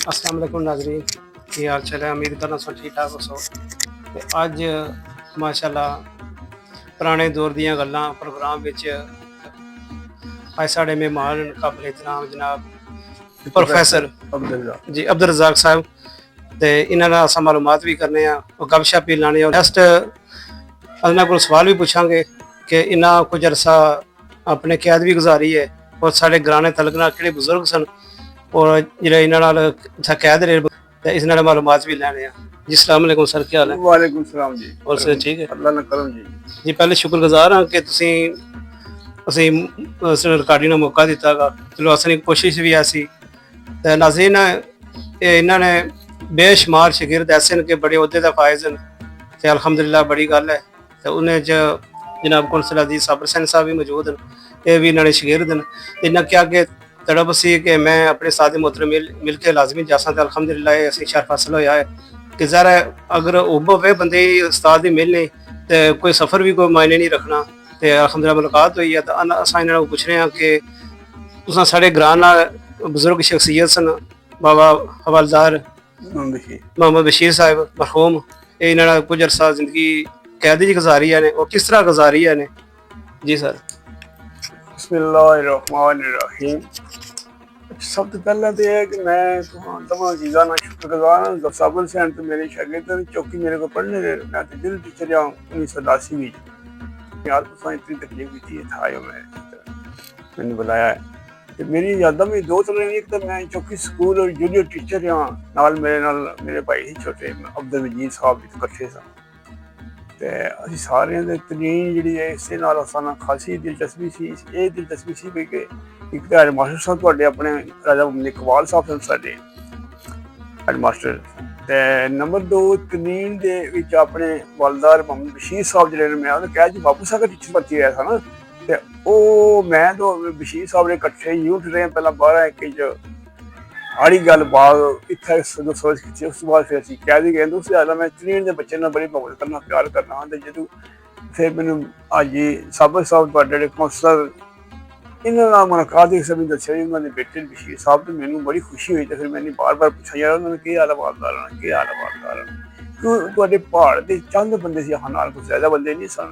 अस्सलाम वालेकुम नाज़रीन, की हाल चाल है? उम्मीद करना सब ठीक ठाक हो। ते अज माशाअल्लाह पुराने दौर दियां गल्लां प्रोग्राम विच अज साढ़े मेहमान काबिल एहतराम जनाब प्रोफैसर जी अब्दुल रज़ाक साहब ते इन्हां नाल असां मालूमात भी करने गपशप भी लाने और जस्ट इन्हां कोल सवाल भी पूछांगे कि इन्हां कुछ अरसा अपने कैद भी गुजारी है और साढ़े ग्रां तलक नाल केड़े बुजुर्ग सन और जेह्ड़े इन्हां नाल इत्थै कैद रेह् ते इस नाल मालूमात भी लैने जी। अस्सलाम वालेकुम सर, क्या हाल है? वालेकुम सलाम जी। और सर ठीक है अल्लाह ना करम जी। जी। पहले शुक्रगुजार हाँ कि ਤੁਸੀਂ ਅਸੀਂ ਰਿਕਾਰਡਿੰਗ ਦਾ ਮੌਕਾ ਦਿੱਤਾ ਗਾ। ਚਲੋ ਅਸਲੀ ਕੋਸ਼ਿਸ਼ ਵੀ ਐਸੀ ਤੇ ਨਾਜ਼ਰੀਨ ਇਹ ਇਹਨਾਂ ਨੇ ਬੇਸ਼ੁਮਾਰ ਸ਼ਾगिर्द ऐसे ने कि बड़े अहदे का फायज हैं तो अलहमदुलिल्लाह बड़ी गल है। तो उन्हें जनाब कौंसल अजीज साबर सैन साहब भी मौजूद हैं, ये भी इन्होंने शागिर्द हैं। इन्हें क्या कि तड़प सी कि मैं अपने साथ मोहतरम मिल के लाजमी जासा तो अलहमदुलिल्लाह ये असी शर्फ हासिल होया है कि ज़रा अगर उब होवे बंदे उस्ताद दी मिलने तो कोई सफ़र भी कोई मायने नहीं रखना। तो अलहमदुलिल्लाह मुलाकात हुई है तो असां इन्हां नूं पुछ रहे हैं कि तुसां साढ़े ग्रां नाल बुजुर्ग शख्सियत सन बाबा हवालदार मोहम्मद बशीर साहब मरहूम, इन्हां नाल कुछ अरसा जिंदगी कैद च गुजारी है और किस तरह गुजारी है ने जी सर। बिस्मिल्लाहिर्रहमानिर्रहीम। सब तो पहले तो यह कि मैं तमाम चीज़ा ना शुक्रगुजार हूँ। साबर सैन तो मेरे शागिर्द चौकी मेरे को पढ़ने दे, मैं तो दिल टीचर रहा 1980 में यार तो इतनी तकलीफ की थी था जो मैंने बुलाया है। तो मेरी यादों में दो तरह एक तो मैं चौकी स्कूल और जूनियर टीचर रहा नाल मेरे भाई ही छोटे अब्दुल मजीद साहब भी कट्ठे सन। तो असीं सारे दे तरीन जिहड़ी है इसे नाल असां खासी दिलचस्पी सी। ये दिलचस्पी सी भी कि एक तो हेडमास्टर साहब तुहाडे अपने राजा इकबाल साहब सन साडे हेडमास्टर। ते नंबर 2 तनीन दे विच अपने वालदार मोहम्मद बशीर साहब जिहड़े मैं उन्हें कहा जी बापू साहब टीचर भर्ती होया था ना। ते ओह मैं तो बशीर साहब ने कट्ठे यूथ रहे पहला 12-21 च आड़ी गल बाग इत्थै सोच खिच्ची। उस बाद फिर असीं कैद गए तो उससे ज़्यादा मैं तनीन दे बच्चे नाल बड़ी मोहब्बत करना प्यार करना हाँ। तो जदों फिर मैनूं अज जी साबर साहब तुहाडे जेह्ड़े कौंसलर इन्हां नाल मुलाकात ही सभी दस्सिया जी उन्होंने बेटे बशीर साहब तो मैनूं बड़ी खुशी हुई। तो फिर मैंने बार बार पूछा यार उन्होंने केह् हाल है वालदार केह् हाल है वालदार क्यों तुहाडे पहाड़ दे चंद बंदे सी अहां नाल कोई ज़्यादा बंदे नहीं सन।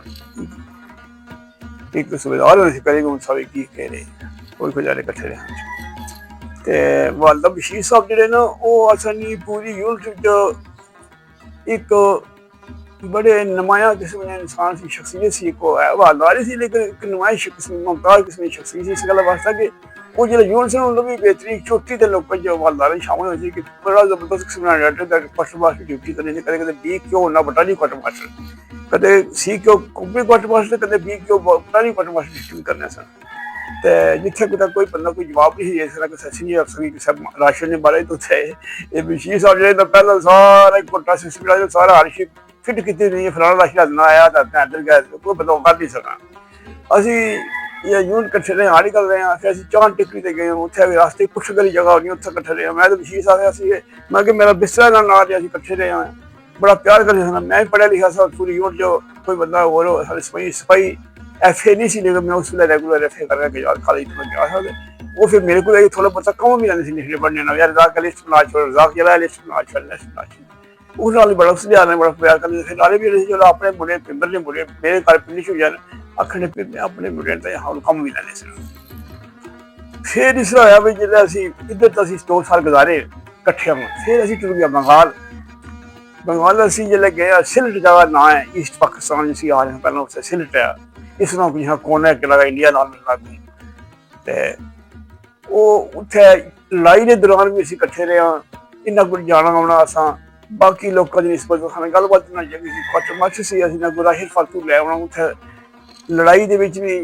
एक तो सूबेदार होए सी करी गुम साहब की कह रहे कोई कोई जारे कट्ठे रहे। ते वालदा बशीर साहब जिहड़े ना ओह असां पूरी यूनिट च एक बड़े नुमाया किस्म के इंसान की शख्सियत सी। को वालदार सी लेकिन एक नुमाया किस्म मुमताज किस्म की शख्सियत सी। इस गल वास्ते कि वो जो यूनिट से उन्होंने भी बेहतरीन छोटी तो लोगों जो वालदार शामिल हुए कि बड़ा जबरदस्त किस्म का डायरेक्टर क्वार्टर मास्टर ड्यूटी करनी थी। कदे बी क्यों ना बटाली क्वार्टर मास्टर कदे सी क्यों कुंबी क्वार्टर मास्टर कदे बी क्यों बटाली क्वार्टर मास्टर ड्यूटी करने सन। तो जिथे कुछ कोई बंदा कोई जवाब नहीं दे सकता किसी सीनियर अफसर की सब राशन के बारे तो थे ये बशीर साहब जो पहला सारा कोटा सिस्टम सारा हर चीज फिट की नहीं फलाना राशन ना आया तो इधर गए कोई बंदा कर नहीं सका। असी ये यूनिट कट्ठे रहे हाड़ी कर रहे हैं फिर असीं चांद टिकरी ते गए उत्थे रास्ते कुछ गली जगह होनी उत्थे कट्ठे रहे। मैं तो बशीर साहब मैं कि मेरा बिस्तरा ना ना असीं कट्ठे रहे हैं बड़ा प्यार करते थे। मैं पढ़ा लिखा सा पूरी यूनिट जो कोई बंदा और सारी सफाई FA नहीं सी लेकिन मैं उस वे रेगुलर FA कर रहा यार खाली इतना गया था। वो फिर मेरे को थोड़ा बहुत कम भी आने लिखने पढ़ने ना यार रज़ाक लिस्ट बना छोड़ रज़ाक जला लिस्ट बना छोड़ लिस्ट बना छोड़ उस नाल बड़ा उसने आने बड़ा प्यार करते फिर नाले भी जो अपने मुंडे पिंबर ने मुंडे मेरे घर पिंडी हो जाने आखने फिर मैं अपने मुंडे ते हां कम भी लाने से। फिर इस तरह होया भी जिल्ले असीं इधर तो असीं 2 साल गुजारे कट्ठे हों। फिर असीं टुर गया बंगाल असीं जिल्ले गए सिलट जगह ना है ईस्ट पाकिस्तान जिसी आ रहे हैं पहले उससे सिलट है इस तरह यहाँ कोने के लगा इंडिया नाल लागू। तो वो उत्थे लड़ाई के दौरान भी असीं कट्ठे रहे इन्ना कुछ जाना आना असां बाकी लोगों की निस्बत सानूं गलबात ना जगी सी क्वार्टर मास्टर सी असीं ना कोई राशन फालतू लै आउणा उत्थे लड़ाई दे विच भी।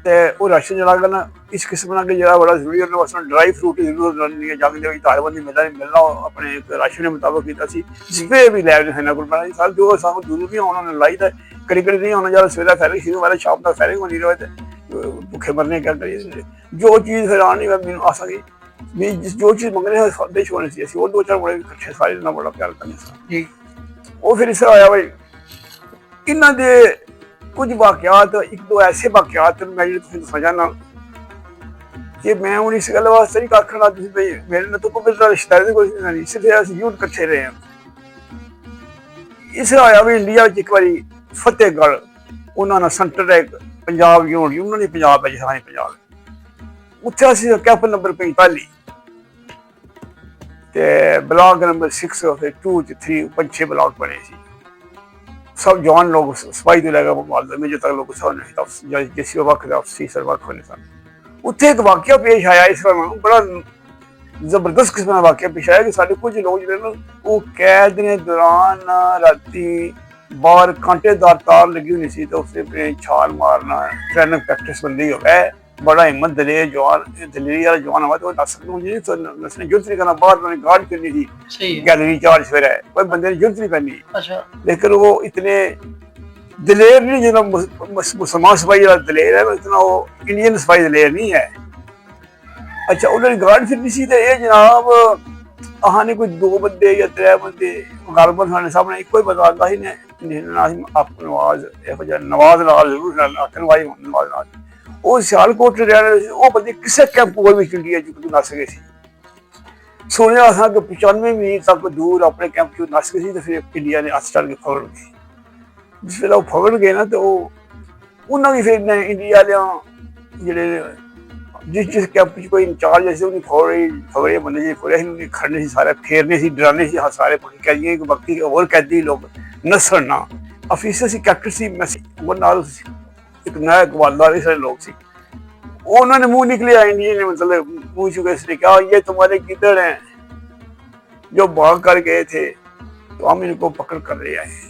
ते वो राशन जड़ा करना इस किस्म का जरा बड़ा जरूरी होने वास्ते ड्राई फ्रूट की जरूरत नहीं है जंग दे तारबंदी मिलना अपने राशन के मुताबिक किया स्प्रे भी लै ना कोई बना साल जो सानूं दूर भी उन्होंने लाई तो कड़ी कड़ी नहीं होना जरा सवेरा फैरिंग शुरू वाले शाम तक फैरिंग होनी रहे भुखे मरने क्या करिए जो चीज़ फिर आनी मैं आसा गई भी जो चीज़ मंगने देश होने से और 2-4 बड़े कट्ठे सारे ना बड़ा प्यार करने जी। वो फिर इस आया भाई इन्हों दे कुछ वाकयात 1-2 ऐसे वाकयात मैं तुम समझाना کہ میں ہوں اس گل واسطے نہیں آخر لگ بھائی میرے نہ تو کوئی رشتہ کوئی نہیں صرف اسی یونٹ کٹھے رہے ہیں اس آیا بھی انڈیا ایک باری فتح گڑھ انہوں نے سینٹر ہے پنجاب یونٹ انہوں نے پنجاب ہے سارے پنجاب اتنے اسی کیمپ نمبر 45 بلاک نمبر 6 پھر 2 3 5 بلاک بنے سی سب جوان لوگ سپاہی تو لے گا معالدہ میں جو تک لوگ سب جس وقت افسی سر وقت ہونے سن اتنے ایک واقعہ پیش آیا اس طرح بڑا زبردست قسم کا واقعہ پیش آیا کہ سارے کچھ لوگ جو نا وہ قید نے دوران راتی باہر کانٹے دار تار لگی ہونی سی تو اس نے چھال مارنا ٹریننگ پریکٹس بندی ہو گئے بڑا ہمت دلیر جوان دلیری والا جوان ہوا تو نس نسنے جرت نہیں کرنا باہر انہوں نے گارڈ کرنی تھی گیلری چارج پھر ہے کوئی بندے نے جرت نہیں کرنی لیکن وہ اتنے دلیر نہیں جنا مسلمان سپاہی والا دلیر ہے اتنا وہ انڈین سپاہی دلیر نہیں ہے اچھا انہوں نے گارڈ پھرنی سی تو یہ جناب آنے کوئی 2 بندے یا 3 بندے غالباً سارے سامنے ایک کوئی بندہ آتا ہی نہیں آپ نواز نواز لال ضرور نواز لال وہ سیالکوٹ رہنے وہ بندے کسے کیمپ کوئی بھی انڈیا جو نس گئے سی سنیا تھا کہ 95 میل تک دور اپنے کیمپ کیوں نس گئے سی تو پھر انڈیا نے ہاتھ چڑھ کے پکڑ گئے جس ویلے وہ پکڑ گئے نا تو انہوں نے پھر انڈیا والے جڑے جس کیمپ کوئی انچارج ایسے انہیں پکڑے بندے جی پکڑے انہیں کھڑنے سی سارے پھیرنے سی ڈرانے سی سارے قیدی باقی اور قیدی لوگ نسن نہ افیسر سی کیپٹن سی وہ نال ایک نیا گوالدار سارے لوگ سی انہوں نے منہ نکلے انڈیا نے مطلب منہ چکے اس نے کہا یہ تمہارے گدڑ ہیں جو بھاگ کر گئے تھے تو ہم ان کو پکڑ کر لے آئے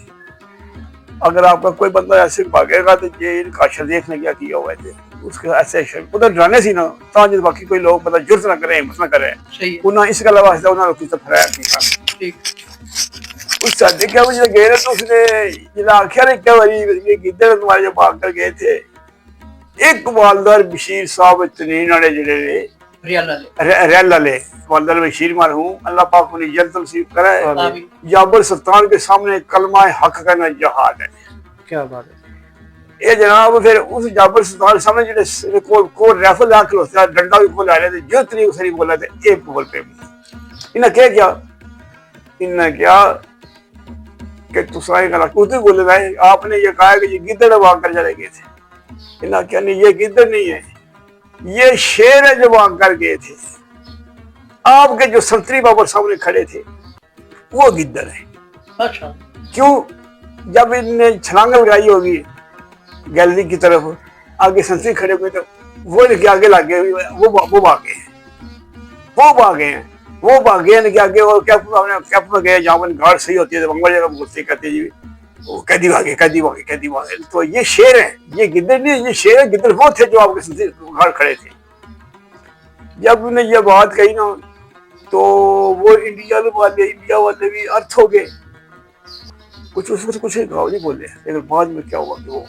اگر آپ کا کوئی بندہ ایسے بھاگے گا تو یہ ان کا اشر دیکھنے کیا ہوا ہے اس کے ایسے ادھر ڈرانے سی نا تاکہ باقی کوئی لوگ پتہ جرت نہ کرے ہمت نہ کرے انہوں نے اس گل واسطے انہوں نے کسی پھرایا کیا اس ساتھ کیا وہ جب گئے تو اس نے جنہیں آخیا نے کیا باری یہ گدڑ تمہارے جو بھاگ کر گئے تھے ایک والدار بشیر صاحب تنین والے جڑے ریل والے والدار بشیر مرحوم اللہ پاک انہیں جلد نصیب کرے جابر سلطان کے سامنے کلمہ حق کا جہاد ہے کیا بات ہے یہ جناب پھر اس جابر سلطان کے سامنے جڑے کو ریفل لا کھلوتا ڈنڈا بھی کھول رہے تھے جو تری اسے بولا تھے ایک بول پہ انہیں کیا انہیں کیا کہ تسائیں گلا کچھ بولے رہے آپ نے یہ کہا کہ یہ گدڑ بھاگ کر چلے گئے تھے انہیں کیا نہیں یہ گدڑ نہیں ہے یہ شیر ہے جو بھاگ کر گئے تھے آپ کے جو سنتری بابر سامنے کھڑے تھے وہ گدڑ ہے کیوں جب ان نے چھلانگ لگائی ہوگی گیلری کی طرف آگے سنتری کھڑے ہوئے تو وہ آگے لگے وہ بھاگے ہیں وہ بھاگے ہیں کہ آگے وہ کیمپ میں گئے جہاں پر گارڈ صحیح ہوتی ہے تو بنگلہ جگہ بولتے کہتے جی وہ قیدی بھاگے تو یہ شیر ہے یہ گدڑ نہیں یہ شیر ہے گدڑ وہ تھے جو آپ کے سنتری گارڈ کھڑے تھے جب انہیں یہ بات کہی نا تو وہ انڈیا والے بھی ارتھ ہو گئے کچھ اس وقت کچھ گاؤں نہیں بولے لیکن بعد میں کیا ہوا کہ وہ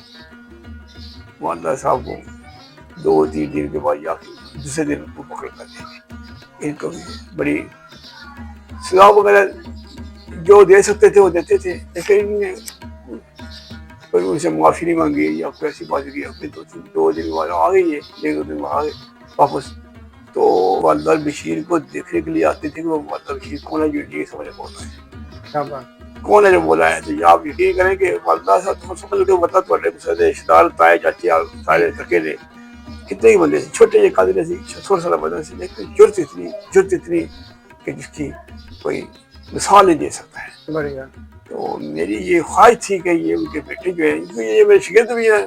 والدہ صاحب کو 2-3 دن کے بعد جا کے دوسرے دن کو پکڑ کر دیں ان کو بھی بڑی سزا وغیرہ جو دے سکتے تھے وہ دیتے تھے لیکن ان سے معافی نہیں مانگی یا کوئی ایسی بات کی اپنے 2 دن بعد آ گئی ہے 1-2 دن بعد آ گئے واپس تو والدہ بشیر کو دیکھنے کے لیے آتے تھے کہ وہ والدہ بشیر کون ہے جو یہ سمجھ بولتا ہے کون ہے جو بولا ہے تو آپ یقین کریں کہ والدہ صاحب تم سمجھ لو بتا رشتے دار تائے چاچے سارے تھکے تھے کتنے ہی بندے سے چھوٹے یہ قادر سے 16 سال بندہ سے لیکن جرت اتنی کہ جس کی کوئی مثال نہیں دے سکتا ہے بڑھیا تو میری یہ خواہش تھی کہ یہ ان کے بیٹے جو ہیں یہ میرے شگرد بھی ہیں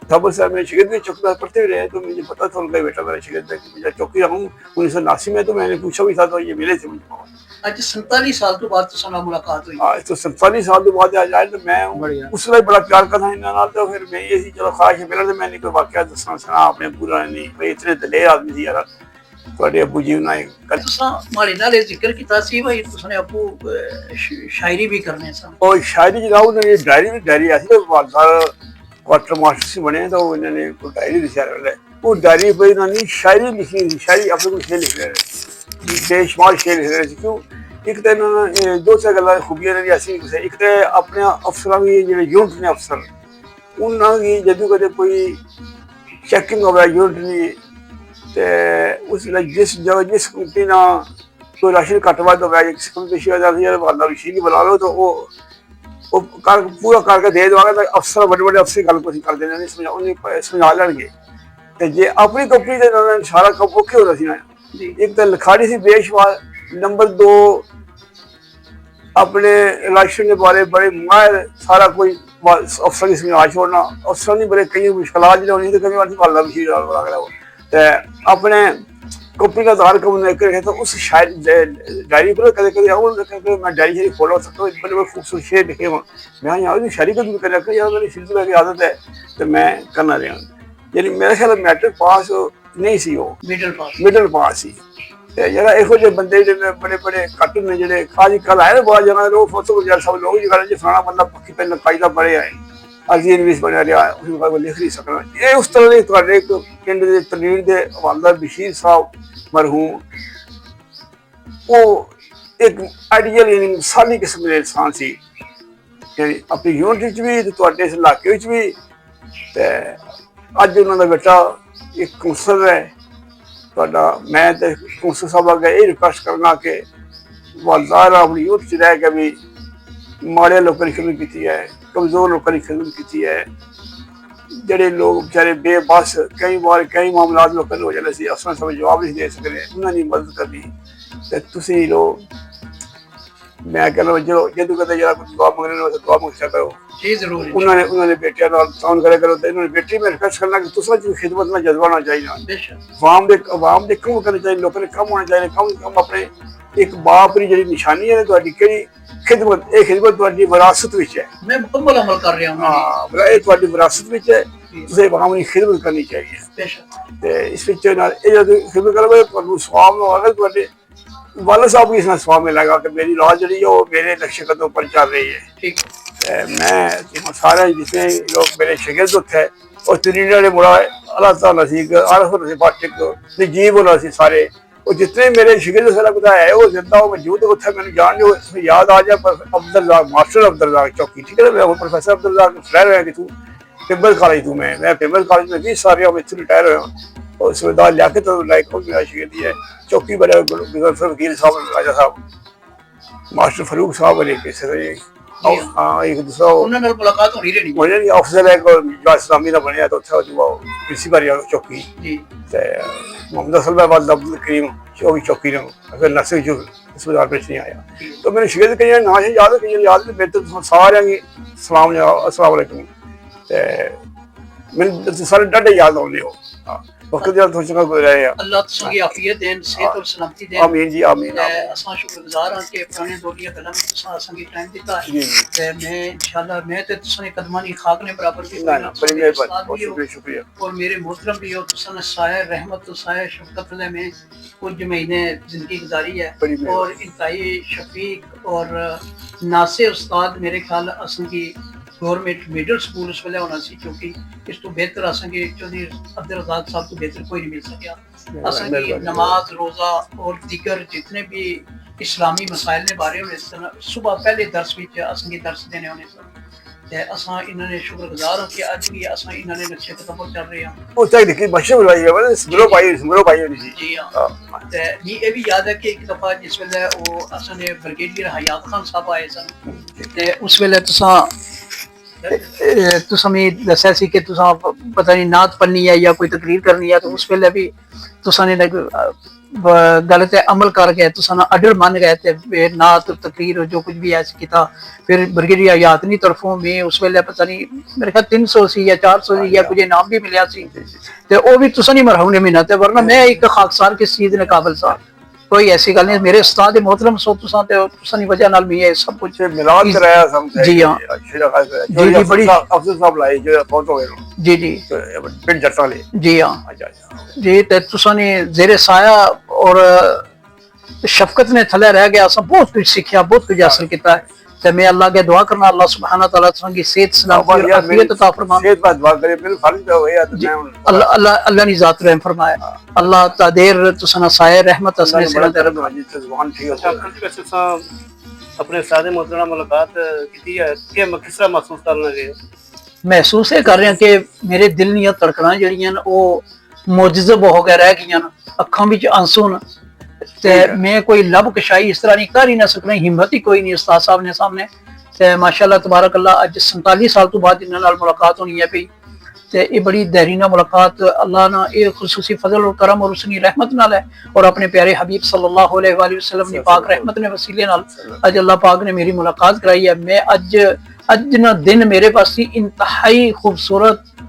تھابر صاحب میرے شگرد بھی چوکیدار پڑھتے ہوئے رہے تو مجھے پتا تھا ان کا بیٹا میرا شگرد ہے کہ مجھے چوکی رہا ہوں 1989 میں تو میں نے پوچھا بھی تھا تو یہ ملے تھے مجھے بہت اج 47 سال تو بعد تو ملاقات ہوئی تو 47 سال تو بعد آج تو میں اس وقت بڑا پیار کرتا انہوں تو پھر میں یہ چلو خواہش ہے میرا تو میں نے کوئی واقعہ دسنا سنا اپنے پورا نہیں بھائی اتنے دلیر آدمی تھی یار تھوڑے ابو جی نے ہمارے نال ذکر کیتا سی بھائی تس نے ابو شاعری بھی کرنے سن اور شاعری جناب انہوں نے ڈائری ایسی والدار کوارٹر ماسٹر سے بنے تو انہوں نے کوئی ڈائری لکھا رہا ہے وہ ڈائری پہ انہوں نے شاعری لکھی تھی شاعری اپنے کو شعر لکھ رہے تھے بے شمار شعر لکھ رہے تھے کیوں ایک تو انہوں نے 2 گلا خوبیاں نے ایسی ایک تو اپنے افسران کی جڑے یونٹ نے افسر انہوں کی جدو کدے کوئی چیکنگ ہوا یونٹ نہیں ਤੇ ਉਸ ਵੇਲੇ ਜਿਸ ਜਗ੍ਹਾ ਜਿਸ ਕੰਪਨੀ ਨਾਲ ਕੋਈ ਰਾਸ਼ਨ ਘੱਟ ਵੱਧ ਹੋਵੇ, ਜਿਸ ਕੰਪਨੀ ਸ਼ੇਅਰਦਾਰ ਯਾਰ ਵਾਲਾ ਮਸ਼ੀਨ ਬਣਾ ਲਓ ਤਾਂ ਉਹ ਪੂਰਾ ਕਰਕੇ ਦੇ ਦੇਵਾਂਗੇ। ਤਾਂ ਅਫਸਰ ਵੱਡੇ ਅਫਸਰ ਗੱਲ ਕੁਝ ਕਰਦੇ ਨੇ, ਸਮਝਾ ਲੈਣਗੇ। ਤੇ ਜੇ ਆਪਣੀ ਕੰਪਨੀ ਦੇ ਨਾਲ ਸਾਰਾ ਕੰਮ ਔਖੇ ਹੋ ਰਿਹਾ ਸੀ ਨਾ, ਇੱਕ ਤਾਂ ਲਿਖਾੜੀ ਸੀ ਬੇਸ਼ੁਮਾਰ, ਨੰਬਰ 2 ਆਪਣੇ ਇਲੈਕਸ਼ਨ ਦੇ ਬਾਰੇ ਬੜੇ ਮਾਹਿਰ, ਸਾਰਾ ਕੋਈ ਅਫਸਰ ਦੀ ਸਮਝਾ ਛੋੜਨਾ। ਅਫਸਰ ਨਹੀਂ ਬੜੇ ਕਈ ਮੁਸ਼ਕਲਾਂ ਜਿਹੜੇ ਹੋਣੀ, ਤੇ ਕਈ ਵਾਰ ਵਾਲਾ ਮਸ਼ੀਨ ਬਣਾ ਕੇ ਤੇ ਆਪਣੇ कंपनी का आधार कब लेकर गए तो उस शायद डायरी पर कदे कदे मैं डायरी शायरी फॉलो सकता हूँ, बड़े बड़े खूबसूरत शेर लिखे हुए मैं यहाँ शायरी का भी कर रखा यार, मेरी सिलसिला की आदत है तो मैं करना रहा। यानी मेरा ख्याल मैट्रिक पास नहीं सी, वो मिडल पास ही जरा ਇਹੋ ਜਿਹੇ ਬੰਦੇ ਜਿਹੜੇ बड़े बड़े घट ने ਜਿਹੜੇ खाली कल आए ना बहुत जगह लोग फोटो वगैरह सब लोग जो फलाना बंदा पक्की पहले कायदा बड़े आए अजी इंग्लिश बनया रहा उसके बाद लिख नहीं सकना। ये उस तरह के एक पिंड के तकरीर के हवालदार बशीर साहब मरहूम, वो एक आइडियल यानी मिसाली किस्म के इंसान सी, यानी अपनी यूनिट भी तो इस इलाके भी। अज उन्होंने बेटा एक कौंसल है तो मैं तो कौंसल साहब अगर यही रिक्वेस्ट करना कि हवालदार अपनी यूनिट रह के भी माड़े लोगों की खिदमत की है, कमजोर लोगों की खिदमत की है। ਜਿਹੜੇ ਲੋਕ बेचारे बेबस कई बार कई मामला लोगों हो जाते सी, अफसर सब जवाब नहीं दे सकते, उन्होंने मदद करनी। तो तुसी लोग मैं कहना जो जो कहते जरा कुछ दुआ मंगने हो दुआ मंगचा करो जी जरूर। उन्होंने बेटियां नाल ताउन करे करो ते इन्होंने बेटी में रिक्वेस्ट करना कि तुसा जी खिदमत में जज्बा होना चाहिए, आवाम दे काम करने चाहिए, लोगों ने कम होना चाहिए, कम अपने एक बाप की जी निशानी है तुहाडी केड़ी खिदमत, ये खिदमत तुहाडी विरासत विच है। मैं मुकम्मल अमल कर रहा हूं। हां ये तुहाडी विरासत विच है, तुसे आवाम की खिदमत करनी चाहिए। बेशक ते इस विच नाल ये जब खिदमत करोगे तुहानू सवाब होगा, तुहाडे वाला साहब की इसमें सवाब मिलेगा कि मेरी राह जी है वो मेरे लक्ष्य कदम पर चल रही है। ठीक मैं सारे जितने लोग मेरे शिगिर्द उत्थे और तरीने वाले मुड़ा अल्लाह ताला सी आरफ से बाटिक नजीब होना सी सारे और जितने मेरे शिगिर्द सारा कुछ है वो जिंदा वो मौजूद उत्थे मैंने जान जो याद आ जाए अब्दुल रज़ाक मास्टर अब्दुल रज़ाक चौकी, ठीक है मैं प्रोफेसर अब्दुल रज़ाक रह रहा कि तू पेपर कॉलेज तू मैं पेपर कॉलेज में 20 साल में इतने रिटायर हुआ और सुबेदार लियाकत लाइक मेरा शिगिर्द है चौकी बड़े वकील साहब राजा साहब मास्टर फरूक साहब ने कैसे हाँ एक दूसरा मुलाकात हो रही अफसर है जो इस्लामी का बनया तो अच्छा जो प्रिंसिपल चौकी मोहम्मद असलमाबाद अब्दुल करीम वो भी चौकी ने फिर नसर जो अस्पताल पेश नहीं आया। तो मैंने शिगिर्द कई ना याद कई याद मेरे तो सारे की सलाम अस्सलाम वालेकुम मैंने सारे डाटे याद आने हो वक्त जरा थोड़ा चंगा गुजरा है। अल्लाह तुसी आफियत देन सेहत और सलामती देन। आमीन जी आमीन। असां शुक्रगुजार हां कि पुराने दौरिया कलम तुसा असां की टाइम दिता है ते मैं इंशाल्लाह मैं ते तुसा ने कदमां दी खाक ने बराबर की ना बड़ी मेहरबानी बहुत शुक्रिया और मेरे मोहतरम भी हो तुसा ने साया रहमत तो साया शफकत में कुछ महीने जिंदगी गुजारी है और इंतहाई शफीक और नासिर उस्ताद मेरे ख्याल असां की गवर्नमेंट मिडल स्कूल उस वेले होना सी क्योंकि इस तो बेहतर असांखे चौधरी अब्दुल रज़ाक साहब तो बेहतर कोई नहीं मिल सकिया। असांकी नमाज रोज़ा और दीगर जितने भी इस्लामी मसाइल ने बारे में सुबह पहले दर्स विच असांखे दर्स देने होने सन ते असां इन्होंने शुक्रगुजार हो कि अज भी असां इन्होंने नक्शे कदम पर चल रहे हैं। ओ तक देखिए बच्चे बुलाई है स्मरो भाई होनी जी हां ते ये भी याद है कि एक दफा जिस वेले वो असां ने ब्रिगेडियर हयात खान साहब आए सन ते उस वेले तुसा मैं दस्या सी कि तुसा पता नहीं नात पढ़नी है या कोई तकरीर करनी है तो उस वेले भी तुसा ने गल ते अमल कर गए तुसा ना अडर मान गए थे नात तकरीर जो कुछ भी ऐसे किया। फिर ब्रिगेडियर हयात नी तरफों में उस वेले पता नहीं मेरे ख्याल 300 सी या 400 सी या कुछ इनाम भी मिलया सी ते वो भी तुसा नहीं मरहूम ने मिलना ते वरना मैं एक खाकसार किस चीज ने काबिल सा कोई ऐसी गल नहीं। मेरे उस्ताद मोहतरम सो तुसा ते तुसानी वजह नाल भी है सब कुछ मिलाद कराया समझे जी हां जी जी बड़ी अफसर साहब लाए जो बहुत हो गए जी जी पिंड जट्टा ले जी हां जी ते तुसा ने जेरे साया और शफकत ने थले रह गया सब बहुत कुछ सीखा बहुत कुछ हासिल किया है ते मैं अल्लाह के दुआ करना अल्लाह सुब्हाना तआला तुसांगी सेहत सलामती और आफियत अता फरमाए सेहत बात दुआ करे मेरे फर्ज हो गया तो मैं अल्लाह अल्लाह अल्लाह ने जात रहम फरमाए अल्लाह तादेर तुसना साया रहमत असने से दर जुबान ठीक है अपने सादे मोहतरम मुलाकात की है कि किस तरह महसूस करना है? महसूस है कर रहे हैं कि मेरे दिल दी धड़कनां जड़ियां वो ਮੁਜਜ਼ਬ ਹੋ ਕੇ ਰਹਿ ਗਈਆਂ ਅੱਖਾਂ ਵਿੱਚ ਆਂਸੂ ਨੇ ਤੇ ਮੈਂ ਕੋਈ ਲੱਭ ਕਸ਼ਾਈ ਇਸ ਤਰ੍ਹਾਂ ਨਹੀਂ ਕਰ ਹੀ ਨਾ ਸਕਣਾ ਹਿੰਮਤ ਹੀ ਕੋਈ ਨਹੀਂ ਉਸਤਾਦ ਸਾਹਿਬ ਨੇ ਸਾਹਮਣੇ ਤੇ ਮਾਸ਼ਾਅੱਲਾ ਤਬਾਰਕ ਅੱਲਾ ਅੱਜ 47 ਸਾਲ ਤੋਂ ਬਾਅਦ ਇਹਨਾਂ ਨਾਲ ਮੁਲਾਕਾਤ ਹੋਣੀ ਹੈ ਪਈ ਤੇ ਇਹ ਬੜੀ ਦੇਰੀਨਾ ਮੁਲਾਕਾਤ ਅੱਲਾਹ ਨਾ ਇਹ ਖੁਸੂਸੀ ਫਜ਼ਲ और करम और उसकी रहमत नाल है और अपने प्यारे हबीब सल्लल्लाहु अलैहि वसल्लम ने पाक रहमत ने वसीले नाल आज अल्लाह पाक ने मेरी मुलाकात कराई है मैं अज ना दिन मेरे पास इंतहाई खूबसूरत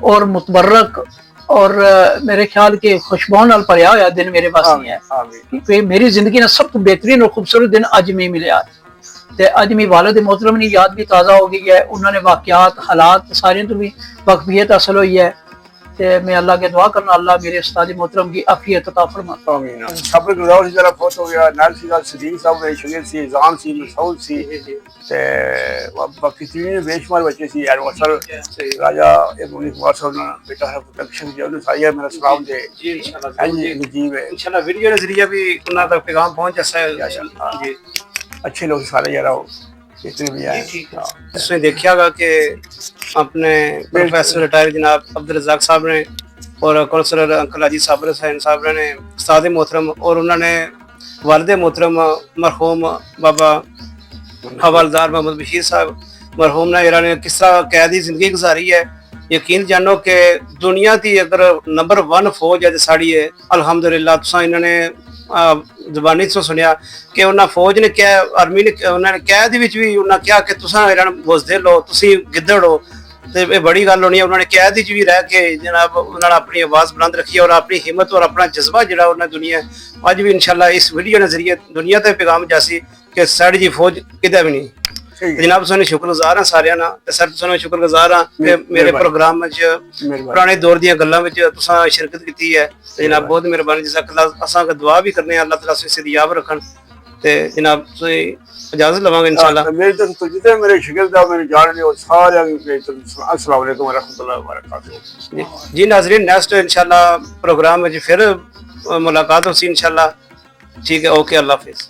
और मुतबर्रक और मेरे ख्याल के खुशबू नाल भरिया होया दिन मेरे पास नहीं है क्योंकि मेरी जिंदगी ना सब तो बेहतरीन और खूबसूरत दिन अज में मिले ते अज मेरी वालिद मोहतरम की याद भी ताज़ा हो गई है उन्होंने वाकयात हालात सारे तो भी वाकफियत हासिल हुई है ते मैं अल्लाह के दुआ करना अल्लाह मेरे उस्ताद मोहतरम की आफियत अता फरमा आमीन सब गुज़ार की तरफ फोट हो गया नाल सी सदीक साहब मेरे शगीर सी जान सी मसूद सी ते बाकी तीन बेशुमार बच्चे सी यार वसल राजा मुनीर कुमार साहब ने बेटा है प्रोटेक्शन दिया उन्हें साया मेरा सलाम दे जी इंशाल्लाह जी इंशाल्लाह वीडियो के जरिए भी उन्हां तक पैगाम पहुंच जाता है जी अच्छे लोग सारे जरा जितने भी आए इसमें देखिएगा कि अपने प्रोफेसर रिटायर जनाब अब्दुल रज़ाक साहब ने और काउंसलर अंकल हाजी साबिर हुसैन साहब ने उस्ताद मोहतरम और उन्होंने वालिद मोहतरम मरहूम बाबा हवालदार मोहम्मद बशीर साहब मरहूम ने किस तरह कैदी जिंदगी गुजारी है यकीन जानो कि दुनिया की अगर नंबर 1 फौज है साड़ी है अल्हम्दुलिल्लाह तुसा इन्होंने ਜ਼ਬਾਨੀ ਤੋਂ ਸੁਣਿਆ ਕਿ ਉਹਨਾਂ ਫੌਜ ਨੇ ਕਿਹਾ ਆਰਮੀ ਨੇ ਉਹਨਾਂ ਨੇ ਕੈਦ ਵਿੱਚ ਵੀ ਉਹਨਾਂ ਕਿਹਾ ਕਿ ਤੁਸੀਂ ਇਹਨਾਂ ਨੂੰ ਬੁਜ਼ਦਿਲ ਹੋ ਤੁਸੀਂ ਗਿੱਦੜ ਹੋ ਤੇ ਇਹ ਬੜੀ ਗੱਲ ਹੋਣੀ ਹੈ ਉਹਨਾਂ ਨੇ ਕੈਦ ਵਿੱਚ ਵੀ ਰਹਿ ਕੇ ਜਨਾਬ ਉਹਨਾਂ ਨੇ ਆਪਣੀ ਆਵਾਜ਼ ਬੁਲੰਦ ਰੱਖੀ ਔਰ ਆਪਣੀ ਹਿੰਮਤ ਔਰ ਆਪਣਾ ਜਜ਼ਬਾ ਜਿਹੜਾ ਉਹਨਾਂ ਦੁਨੀਆ ਅੱਜ ਵੀ ਇਨਸ਼ਾਅੱਲਾ ਇਸ ਵੀਡੀਓ ਦੇ ਜ਼ਰੀਏ ਦੁਨੀਆ ਤੇ ਪੈਗਾਮ ਜਾਸੀ ਕਿ ਸਾਡੀ ਜੀ ਫੌਜ ਕਿਤੇ ਵੀ ਨਹੀਂ जनाब तुहानू शुक्रगुजार हाँ सारियां ना ते सर तुहानू शुक्रगुजार हाँ कि मेरे प्रोग्राम विच पुराने दौर दी गल्लां विच तुसां शिरकत कीती है ते जनाब बहुत मेहरबानी जज़ाकल्लाह असां दुआ भी करने अल्लाह ताला तुसें याद रखन ते जनाब तुसीं इजाजत लवांगे इंशाअल्लाह मेरे तो जितने मेरे शागिर्द मेरे जान रहे हो सारे अस्सलाम वालेकुम व रहमतुल्लाहि व बरकातहू जी नाज़रीन नेक्स्ट इंशाअल्लाह प्रोग्राम विच फिर मुलाकात होसी इंशाअल्लाह ठीक है ओके अल्लाह हाफिज़